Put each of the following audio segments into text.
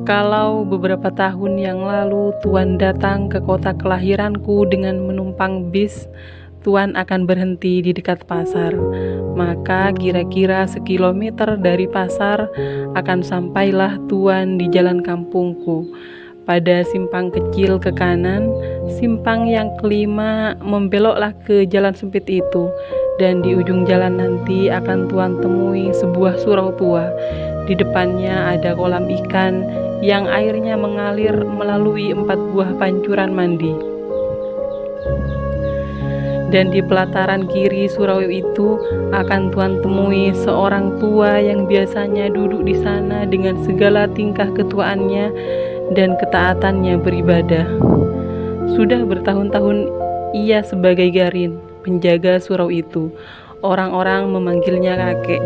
Kalau beberapa tahun yang lalu Tuan datang ke kota kelahiranku dengan menumpang bis, Tuan akan berhenti di dekat pasar. Maka kira-kira sekilometer dari pasar akan sampailah Tuan di jalan kampungku. Pada simpang kecil ke kanan, simpang yang kelima membeloklah ke jalan sempit itu, dan di ujung jalan nanti akan Tuan temui sebuah surau tua. Di depannya ada kolam ikan yang airnya mengalir melalui 4 buah pancuran mandi. Dan di pelataran kiri surau itu akan Tuan temui seorang tua yang biasanya duduk di sana dengan segala tingkah ketuaannya dan ketaatannya beribadah. Sudah bertahun-tahun ia sebagai garin, penjaga surau itu. Orang-orang memanggilnya kakek.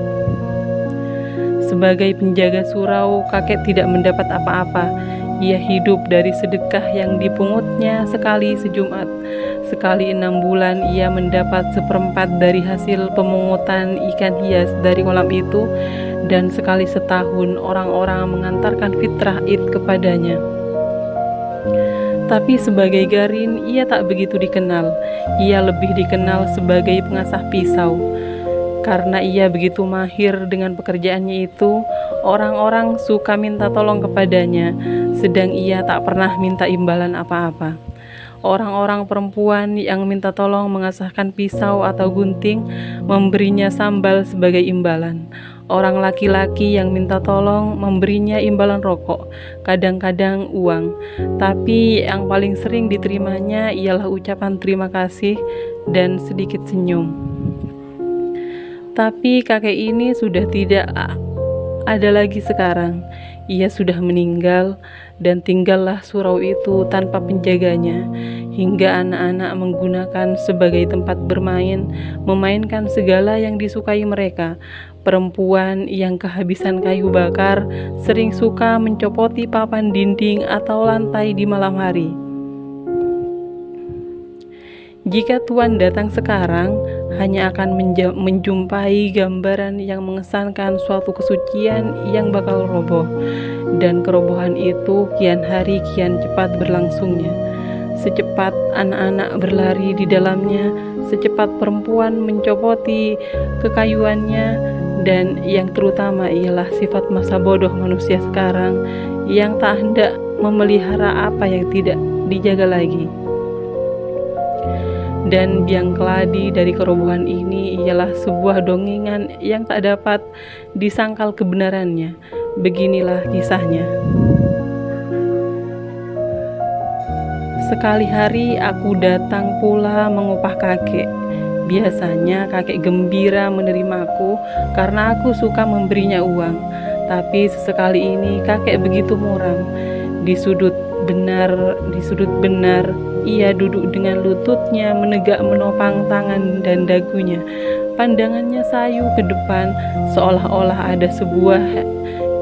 Sebagai penjaga surau, kakek tidak mendapat apa-apa. Ia hidup dari sedekah yang dipungutnya sekali sejumat. Sekali 6 bulan ia mendapat 1/4 dari hasil pemungutan ikan hias dari kolam itu, dan sekali setahun orang-orang mengantarkan fitrah Id kepadanya. Tapi sebagai garin ia tak begitu dikenal. Ia lebih dikenal sebagai pengasah pisau. Karena ia begitu mahir dengan pekerjaannya itu, orang-orang suka minta tolong kepadanya, sedang ia tak pernah minta imbalan apa-apa. Orang-orang perempuan yang minta tolong mengasahkan pisau atau gunting memberinya sambal sebagai imbalan. Orang laki-laki yang minta tolong memberinya imbalan rokok, kadang-kadang uang. Tapi yang paling sering diterimanya ialah ucapan terima kasih dan sedikit senyum. Tapi kakek ini sudah tidak ada lagi sekarang. Ia sudah meninggal, dan tinggallah surau itu tanpa penjaganya, hingga anak-anak menggunakan sebagai tempat bermain, memainkan segala yang disukai mereka. Perempuan yang kehabisan kayu bakar sering suka mencopoti papan dinding atau lantai di malam hari. Jika Tuan datang sekarang, hanya akan menjumpai gambaran yang mengesankan suatu kesucian yang bakal roboh, dan kerobohan itu kian hari kian cepat berlangsungnya. Secepat anak-anak berlari di dalamnya, secepat perempuan mencopoti kekayuannya, dan yang terutama ialah sifat masa bodoh manusia sekarang yang tak hendak memelihara apa yang tidak dijaga lagi. Dan biang keladi dari kerobohan ini ialah sebuah dongengan yang tak dapat disangkal kebenarannya. Beginilah kisahnya. Sekali hari aku datang pula mengupah kakek. Biasanya kakek gembira menerimaku karena aku suka memberinya uang. Tapi sesekali ini kakek begitu muram. Di sudut benar, ia duduk dengan lututnya menegak menopang tangan dan dagunya. Pandangannya sayu ke depan, seolah-olah ada sebuah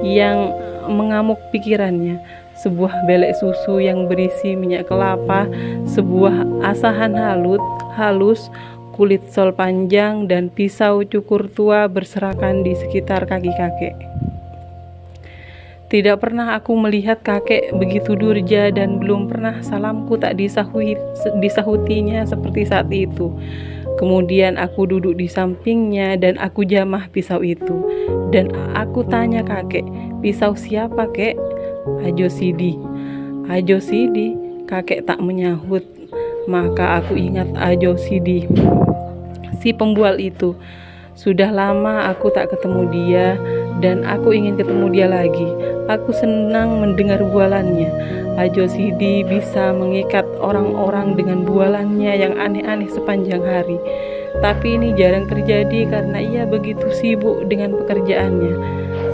yang mengamuk pikirannya. Sebuah belek susu yang berisi minyak kelapa, sebuah asahan halus, kulit sol panjang, dan pisau cukur tua berserakan di sekitar kaki kakek. Tidak pernah aku melihat kakek begitu durja, dan belum pernah salamku tak disahutinya seperti saat itu. Kemudian aku duduk di sampingnya dan aku jamah pisau itu. Dan aku tanya kakek, "Pisau siapa, kek?" "Ajo Sidi." "Ajo Sidi?" Kakek tak menyahut. Maka aku ingat Ajo Sidi, si pembual itu. Sudah lama aku tak ketemu dia, dan aku ingin ketemu dia lagi. Aku senang mendengar bualannya. Ajo Sidi bisa mengikat orang-orang dengan bualannya yang aneh-aneh sepanjang hari. Tapi ini jarang terjadi karena ia begitu sibuk dengan pekerjaannya.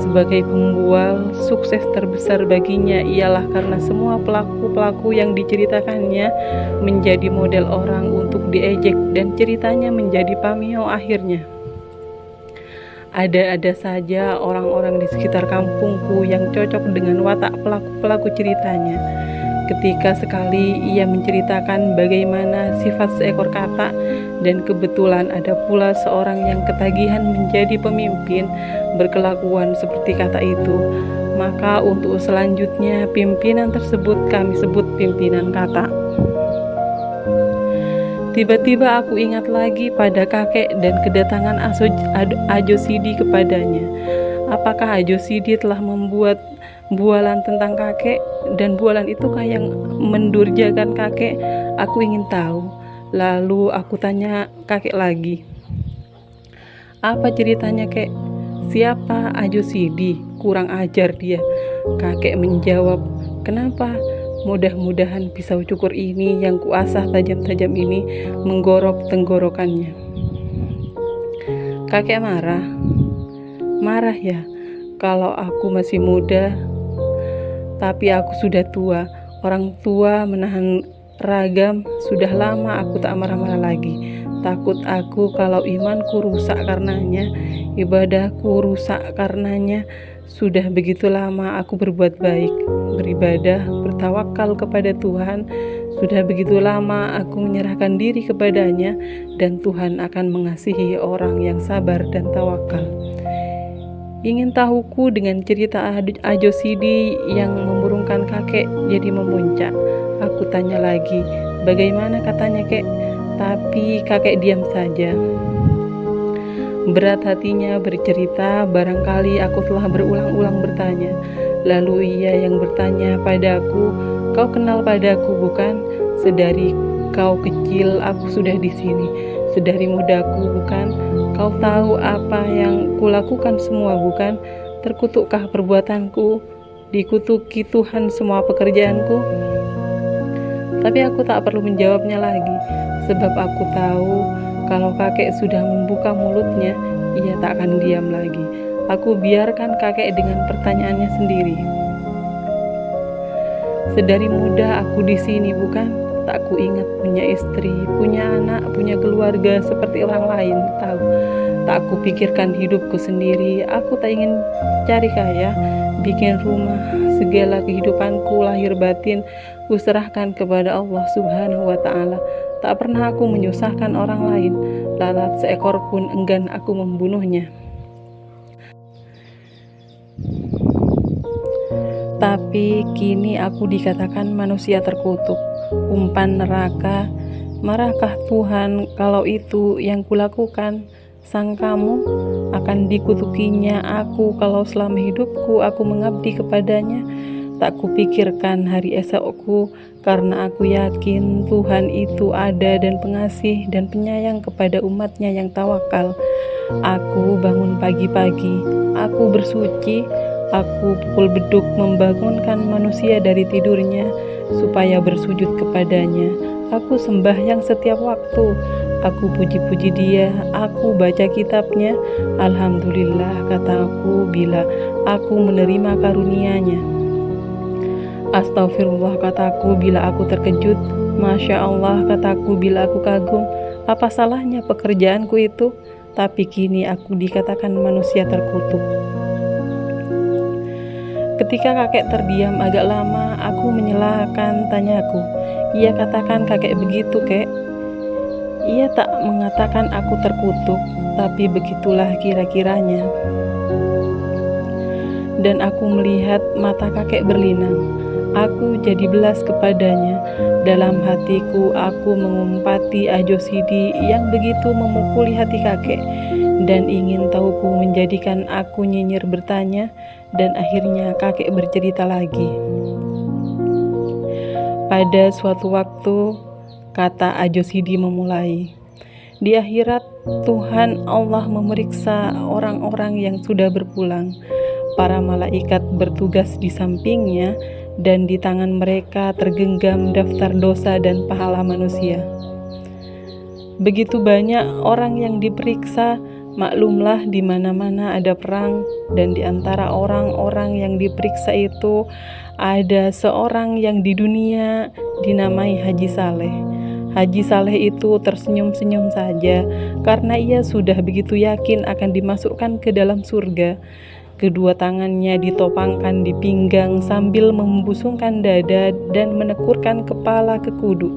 Sebagai pembual, sukses terbesar baginya ialah karena semua pelaku-pelaku yang diceritakannya menjadi model orang untuk diejek, dan ceritanya menjadi pameo akhirnya. Ada-ada saja orang-orang di sekitar kampungku yang cocok dengan watak pelaku-pelaku ceritanya. Ketika sekali ia menceritakan bagaimana sifat seekor katak, dan kebetulan ada pula seorang yang ketagihan menjadi pemimpin berkelakuan seperti katak itu, Maka untuk selanjutnya pimpinan tersebut kami sebut pimpinan kata. Tiba-tiba aku ingat lagi pada kakek dan kedatangan Ajo Sidi kepadanya. Apakah Ajo Sidi telah membuat bualan tentang kakek, dan bualan itukah yang mendurjakan kakek? Aku ingin tahu. Lalu aku tanya kakek lagi, apa ceritanya kek? Siapa Ajo Sidi? Kurang ajar dia. Kakek menjawab, kenapa? Mudah-mudahan pisau cukur ini yang kuasah tajam-tajam ini menggorok tenggorokannya. Kakek marah. Marah ya, kalau aku masih muda, tapi aku sudah tua. Orang tua menahan ragam, sudah lama aku tak marah-marah lagi. Takut aku kalau imanku rusak karenanya, ibadahku rusak karenanya. Sudah begitu lama aku berbuat baik, beribadah, bertawakal kepada Tuhan. Sudah begitu lama aku menyerahkan diri kepadanya, dan Tuhan akan mengasihi orang yang sabar dan tawakal. Ingin tahuku dengan cerita Ajo Sidi yang memurungkan kakek jadi memuncak. Aku tanya lagi, bagaimana katanya kek? Tapi kakek diam saja. Berat hatinya bercerita, barangkali aku telah berulang-ulang bertanya. Lalu ia yang bertanya padaku, kau kenal padaku bukan? Sedari kau kecil aku sudah di sini. Sedari mudaku bukan? Kau tahu apa yang kulakukan semua bukan? Terkutukkah perbuatanku? Dikutuki Tuhan semua pekerjaanku? Tapi aku tak perlu menjawabnya lagi, sebab aku tahu kalau kakek sudah membuka mulutnya, ia tak akan diam lagi. Aku biarkan kakek dengan pertanyaannya sendiri. Sedari muda aku di sini bukan? Tak ku ingat punya istri, punya anak, punya keluarga seperti orang lain. Tahu, tak ku pikirkan hidupku sendiri. Aku tak ingin cari kaya, bikin rumah. Segala kehidupanku lahir batin ku serahkan kepada Allah Subhanahu wa ta'ala. Tak pernah aku menyusahkan orang lain. Lalat seekor pun enggan aku membunuhnya. Tapi kini aku dikatakan manusia terkutuk, umpan neraka. Marahkah Tuhan kalau itu yang kulakukan? Sangkamu akan dikutukinya aku kalau selama hidupku aku mengabdi kepadanya? Tak kupikirkan hari esokku, karena aku yakin Tuhan itu ada dan pengasih dan penyayang kepada umatnya yang tawakal. Aku bangun pagi-pagi, aku bersuci, aku pukul beduk membangunkan manusia dari tidurnya supaya bersujud kepadanya. Aku sembahyang setiap waktu, aku puji-puji dia, aku baca kitabnya. Alhamdulillah kataku bila aku menerima karunia-Nya. Astagfirullah kataku bila aku terkejut. Masya Allah kataku bila aku kagum. Apa salahnya pekerjaanku itu? Tapi kini aku dikatakan manusia terkutuk. Ketika kakek terdiam agak lama, aku menyelakan tanyaku. Ia katakan kakek begitu kek. Ia tak mengatakan aku terkutuk, tapi begitulah kira-kiranya. Dan aku melihat mata kakek berlinang. Aku jadi belas kepadanya. Dalam hatiku aku mengumpati Ajo Sidi yang begitu memukuli hati kakek, dan ingin tahuku menjadikan aku nyinyir bertanya. Dan akhirnya kakek bercerita lagi. Pada suatu waktu, kata Ajo Sidi memulai, di akhirat Tuhan Allah memeriksa orang-orang yang sudah berpulang. Para malaikat bertugas di sampingnya, dan di tangan mereka tergenggam daftar dosa dan pahala manusia. Begitu banyak orang yang diperiksa. Maklumlah di mana-mana ada perang, dan di antara orang-orang yang diperiksa itu ada seorang yang di dunia dinamai Haji Saleh. Haji Saleh itu tersenyum-senyum saja karena ia sudah begitu yakin akan dimasukkan ke dalam surga. Kedua tangannya ditopangkan di pinggang sambil membusungkan dada dan menekurkan kepala ke kudu.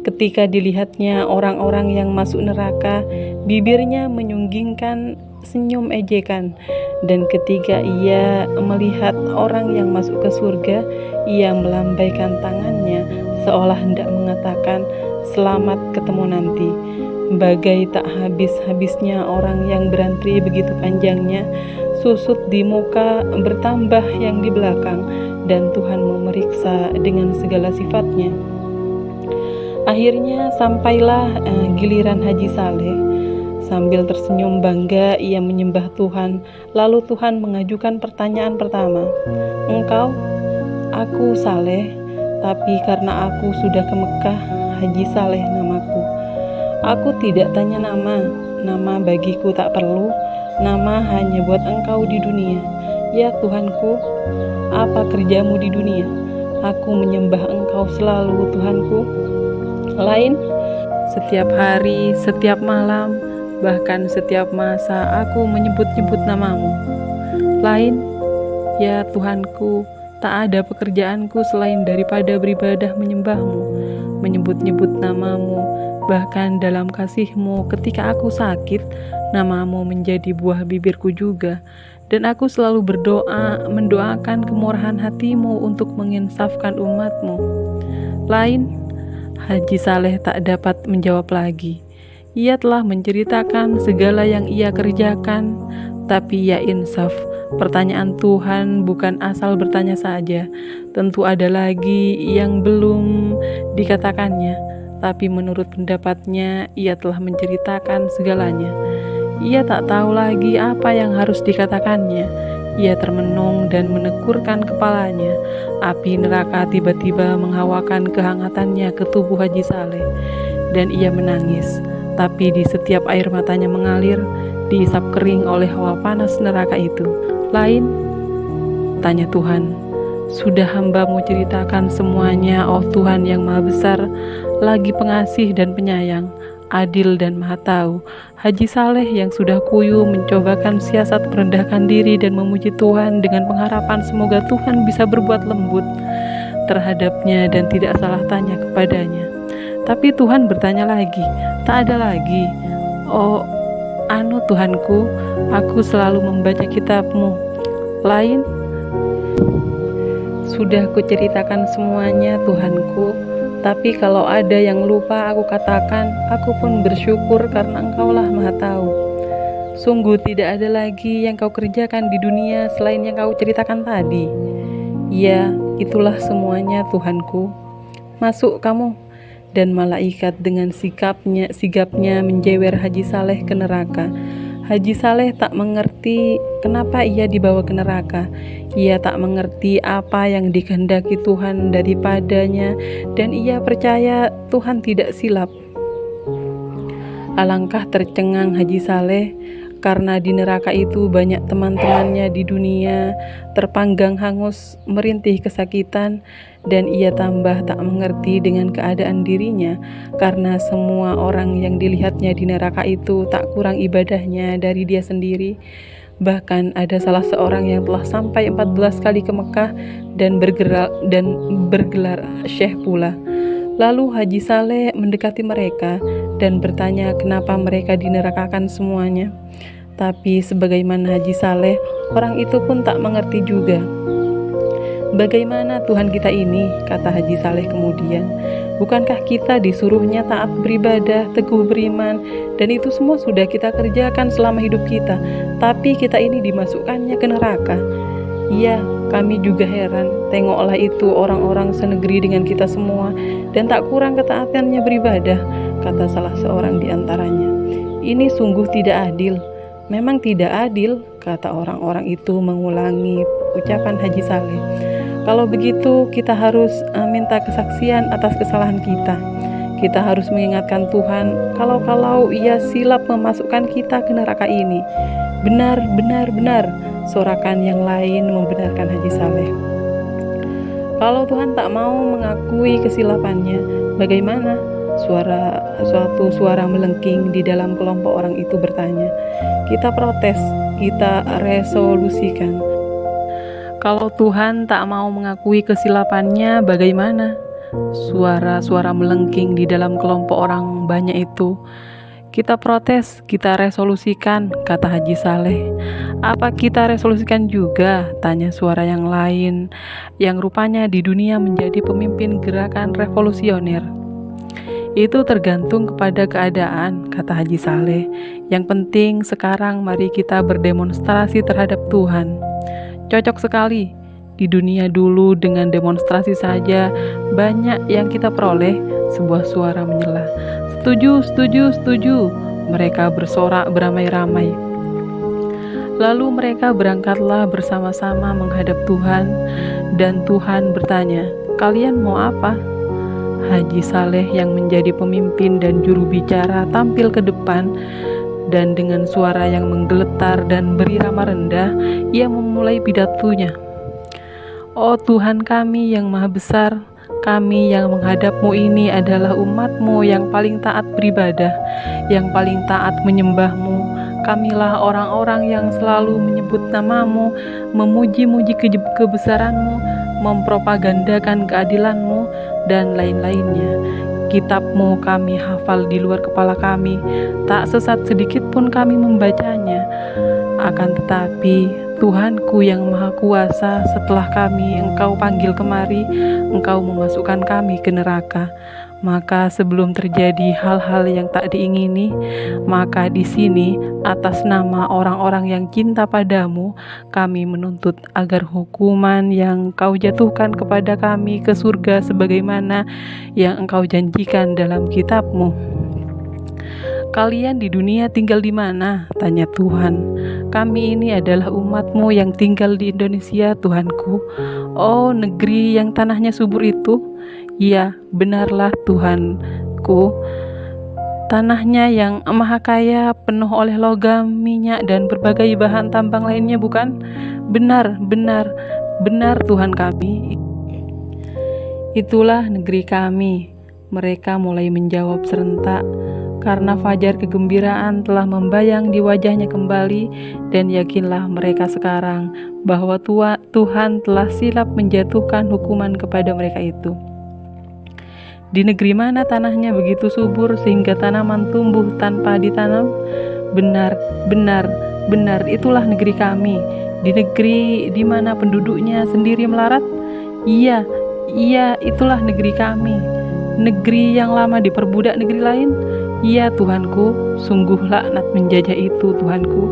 Ketika dilihatnya orang-orang yang masuk neraka, bibirnya menyunggingkan senyum ejekan, Dan ketika ia melihat orang yang masuk ke surga, ia melambaikan tangannya seolah hendak mengatakan, "Selamat ketemu nanti." Bagai tak habis-habisnya orang yang berantri begitu panjangnya, susut di muka bertambah yang di belakang, dan Tuhan memeriksa dengan segala sifatnya. Akhirnya sampailah giliran Haji Saleh. Sambil tersenyum bangga, ia menyembah Tuhan. Lalu Tuhan mengajukan pertanyaan pertama, "Engkau?" "Aku Saleh, tapi karena aku sudah ke Mekah, Haji Saleh namaku." "Aku tidak tanya nama bagiku tak perlu, nama hanya buat engkau di dunia." "Ya Tuhanku, apa kerjamu di dunia?" "Aku menyembah engkau selalu Tuhanku." "Lain?" "Setiap hari, setiap malam, bahkan setiap masa aku menyebut-nyebut namamu." "Lain?" "Ya Tuhanku, tak ada pekerjaanku selain daripada beribadah menyembahmu, menyebut-nyebut namamu, bahkan dalam kasihmu ketika aku sakit, namamu menjadi buah bibirku juga, dan aku selalu mendoakan kemurahan hatimu untuk menginsafkan umatmu." "Lain?" Haji Saleh tak dapat menjawab lagi. Ia telah menceritakan segala yang ia kerjakan, tapi ya insaf, pertanyaan Tuhan bukan asal bertanya saja. Tentu ada lagi yang belum dikatakannya, tapi menurut pendapatnya ia telah menceritakan segalanya. Ia tak tahu lagi apa yang harus dikatakannya. Ia termenung dan menekurkan kepalanya. Api neraka tiba-tiba menghawakan kehangatannya ke tubuh Haji Saleh, dan ia menangis. Tapi di setiap air matanya mengalir, diisap kering oleh hawa panas neraka itu. "Lain?" tanya Tuhan. "Sudah hamba-Mu ceritakan semuanya, oh Tuhan yang Maha Besar, lagi pengasih dan penyayang, adil dan Maha Tahu." Haji Saleh yang sudah kuyuh mencobakan siasat merendahkan diri dan memuji Tuhan dengan pengharapan semoga Tuhan bisa berbuat lembut terhadapnya dan tidak salah tanya kepadanya. Tapi Tuhan bertanya lagi, "Tak ada lagi?" "Oh, Tuhanku, aku selalu membaca kitab-Mu." "Lain?" "Sudah kuceritakan semuanya Tuhanku, tapi kalau ada yang lupa aku katakan, aku pun bersyukur karena Engkaulah Maha Tahu." "Sungguh tidak ada lagi yang kau kerjakan di dunia selain yang kau ceritakan tadi." "Ya, itulah semuanya Tuhanku." "Masuk kamu." Dan malaikat dengan sigapnya menjewer Haji Saleh ke neraka. Haji Saleh tak mengerti kenapa ia dibawa ke neraka. Ia tak mengerti apa yang dikehendaki Tuhan daripadanya, dan ia percaya Tuhan tidak silap. Alangkah tercengang Haji Saleh karena di neraka itu banyak teman-temannya di dunia terpanggang hangus merintih kesakitan, dan ia tambah tak mengerti dengan keadaan dirinya karena semua orang yang dilihatnya di neraka itu tak kurang ibadahnya dari dia sendiri. Bahkan ada salah seorang yang telah sampai 14 kali ke Mekah dan bergelar syekh pula. Lalu Haji Saleh mendekati mereka dan bertanya kenapa mereka dinerakakan semuanya. Tapi sebagaimana Haji Saleh, orang itu pun tak mengerti juga. "Bagaimana Tuhan kita ini?" kata Haji Saleh kemudian. "Bukankah kita disuruhnya taat beribadah, teguh beriman, dan itu semua sudah kita kerjakan selama hidup kita, tapi kita ini dimasukkannya ke neraka." "Iya, kami juga heran. Tengoklah itu orang-orang senegeri dengan kita semua, dan tak kurang ketaatannya beribadah," kata salah seorang di antaranya. "Ini sungguh tidak adil." "Memang tidak adil," kata orang-orang itu mengulangi ucapan Haji Saleh. "Kalau begitu kita harus minta kesaksian atas kesalahan kita. Kita harus mengingatkan Tuhan kalau ia silap memasukkan kita ke neraka ini." "Benar, benar, benar," sorakan yang lain membenarkan Haji Saleh. Kalau Tuhan tak mau mengakui kesilapannya, bagaimana? Suatu suara melengking di dalam kelompok orang itu bertanya. "Kita protes, kita resolusikan." Kalau Tuhan tak mau mengakui kesilapannya, bagaimana? Suara-suara melengking di dalam kelompok orang banyak itu. Kita protes, kita resolusikan, kata Haji Saleh. Apa kita resolusikan juga? Tanya suara yang lain, yang rupanya di dunia menjadi pemimpin gerakan revolusioner. Itu tergantung kepada keadaan, kata Haji Saleh. Yang penting sekarang mari kita berdemonstrasi terhadap Tuhan. Cocok sekali. Di dunia dulu dengan demonstrasi saja banyak yang kita peroleh. Sebuah suara menyela. Setuju, setuju, setuju. Mereka bersorak beramai-ramai. Lalu mereka berangkatlah bersama-sama menghadap Tuhan, dan Tuhan bertanya, "Kalian mau apa?" Haji Saleh yang menjadi pemimpin dan juru bicara tampil ke depan, dan dengan suara yang menggeletar dan berirama rendah, ia memulai pidatonya. "Oh Tuhan kami yang maha besar, kami yang menghadap-Mu ini adalah umat-Mu yang paling taat beribadah, yang paling taat menyembah-Mu. Kamilah orang-orang yang selalu menyebut nama-Mu, memuji-muji kebesaran-Mu, mempropagandakan keadilan-Mu, dan lain-lainnya. Kitab-Mu kami hafal di luar kepala kami, tak sesat sedikit pun kami membacanya. Akan tetapi Tuhanku yang maha kuasa, setelah kami Engkau panggil kemari, Engkau memasukkan kami ke neraka. Maka sebelum terjadi hal-hal yang tak diingini, maka di sini atas nama orang-orang yang cinta padamu, kami menuntut agar hukuman yang Kau jatuhkan kepada kami ke surga sebagaimana yang Engkau janjikan dalam kitab-Mu." "Kalian di dunia tinggal di mana?" tanya Tuhan. "Kami ini adalah umat-Mu yang tinggal di Indonesia, Tuhanku." "Oh, negeri yang tanahnya subur itu?" "Ya, benarlah Tuhanku. Tanahnya yang maha kaya, penuh oleh logam, minyak, dan berbagai bahan tambang lainnya, bukan?" "Benar, benar, benar Tuhan kami. Itulah negeri kami." Mereka mulai menjawab serentak, karena fajar kegembiraan telah membayang di wajahnya kembali, dan yakinlah mereka sekarang bahwa Tuhan telah silap menjatuhkan hukuman kepada mereka itu. "Di negeri mana tanahnya begitu subur sehingga tanaman tumbuh tanpa ditanam?" "Benar, benar, benar, itulah negeri kami." "Di negeri di mana penduduknya sendiri melarat?" "Iya, iya, itulah negeri kami." "Negeri yang lama diperbudak negeri lain?" "Iya Tuhanku, sungguh laknat menjajah itu Tuhanku.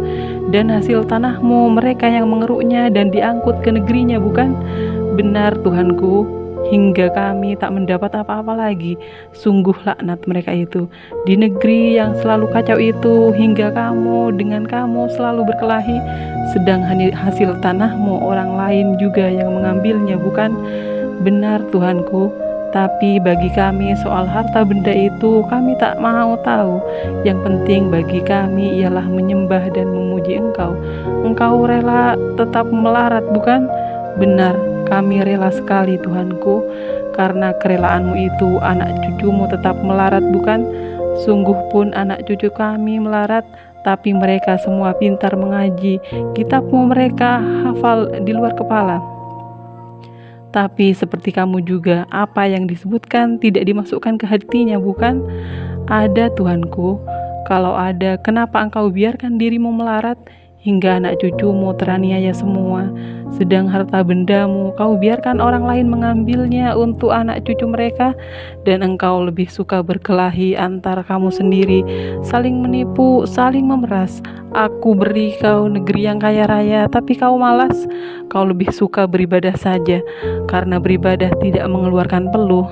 Dan hasil tanahmu mereka yang mengeruknya dan diangkut ke negerinya, bukan?" "Benar Tuhanku, hingga kami tak mendapat apa-apa lagi. Sungguh laknat mereka itu. Di negeri yang selalu kacau itu, hingga kamu dengan kamu selalu berkelahi, sedang hasil tanahmu orang lain juga yang mengambilnya, bukan?" "Benar Tuhanku, tapi bagi kami soal harta benda itu kami tak mau tahu. Yang penting bagi kami ialah menyembah dan memuji Engkau." "Engkau rela tetap melarat, bukan?" "Benar, kami rela sekali Tuhanku. Karena kerelaanmu itu anak cucumu tetap melarat, bukan?" "Sungguh pun anak cucu kami melarat, tapi mereka semua pintar mengaji. Kitab-Mu mereka hafal di luar kepala. Tapi seperti kamu juga, apa yang disebutkan tidak dimasukkan ke hatinya, bukan?" "Ada Tuhanku. Kalau ada, kenapa Engkau biarkan dirimu melarat hingga anak cucumu teraniaya semua, sedang harta bendamu Kau biarkan orang lain mengambilnya untuk anak cucu mereka, dan Engkau lebih suka berkelahi antara kamu sendiri, saling menipu, saling memeras. Aku beri kau negeri yang kaya raya, tapi kau malas. Kau lebih suka beribadah saja, karena beribadah tidak mengeluarkan peluh,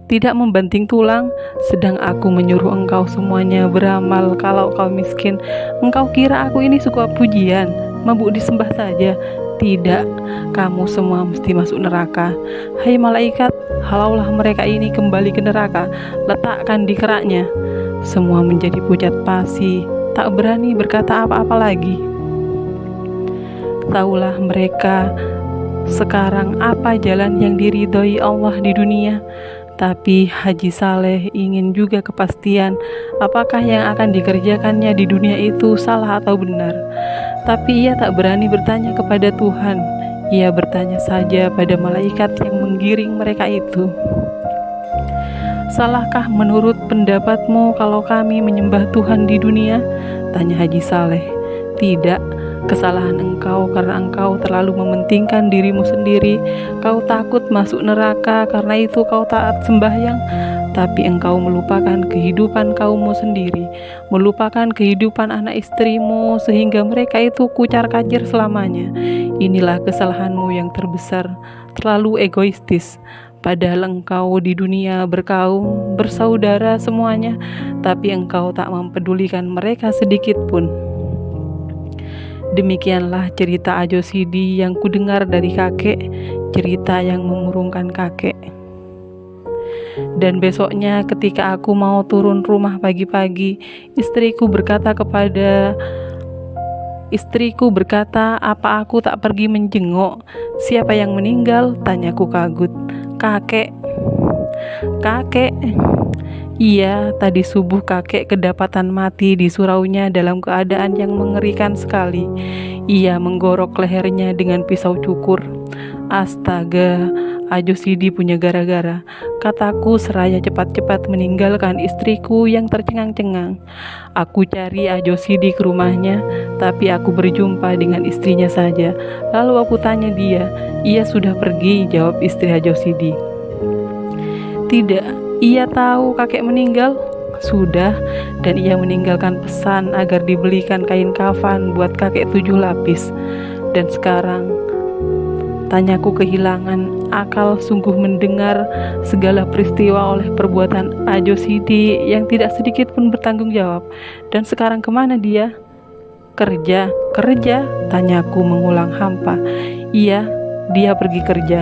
tidak membanting tulang, sedang aku menyuruh engkau semuanya beramal. Kalau kau miskin, engkau kira aku ini suka pujian, mabuk disembah saja? Tidak, kamu semua mesti masuk neraka. Hai malaikat, halaulah mereka ini kembali ke neraka, letakkan di keraknya." Semua menjadi pucat pasi, tak berani berkata apa-apa lagi. Taulah mereka sekarang apa jalan yang diridhoi Allah di dunia. Tapi Haji Saleh ingin juga kepastian apakah yang akan dikerjakannya di dunia itu salah atau benar. Tapi ia tak berani bertanya kepada Tuhan. Ia bertanya saja pada malaikat yang menggiring mereka itu. Salahkah menurut pendapatmu kalau kami menyembah Tuhan di dunia? Tanya Haji Saleh. Tidak, kesalahan engkau karena engkau terlalu mementingkan dirimu sendiri. Kau takut masuk neraka, karena itu kau taat sembahyang. Tapi engkau melupakan kehidupan kaummu sendiri, melupakan kehidupan anak istrimu, sehingga mereka itu kucar-kacir selamanya. Inilah kesalahanmu yang terbesar, terlalu egoistis. Padahal engkau di dunia berkaum, bersaudara semuanya, tapi engkau tak mempedulikan mereka sedikit pun. Demikianlah cerita Ajo Sidi yang kudengar dari kakek, cerita yang memurungkan kakek. Dan besoknya ketika aku mau turun rumah pagi-pagi, istriku berkata, "Apa aku tak pergi menjenguk? Siapa yang meninggal?" Tanyaku kagut. "Kakek." "Kakek?" "Iya, tadi subuh kakek kedapatan mati di suraunya dalam keadaan yang mengerikan sekali. Ia menggorok lehernya dengan pisau cukur." Astaga, Ajo Sidi punya gara-gara, kataku seraya cepat-cepat meninggalkan istriku yang tercengang-cengang. Aku cari Ajo Sidi ke rumahnya, tapi aku berjumpa dengan istrinya saja. Lalu aku tanya dia. "Ia sudah pergi," jawab istri Ajo Sidi. "Tidak, ia tahu kakek meninggal." "Sudah, dan ia meninggalkan pesan agar dibelikan kain kafan buat kakek 7 lapis. Dan sekarang," tanyaku kehilangan akal sungguh mendengar segala peristiwa oleh perbuatan Ajo Sidi yang tidak sedikit pun bertanggung jawab. "Dan sekarang kemana dia?" Kerja?" Tanyaku mengulang hampa. "Iya, dia pergi kerja."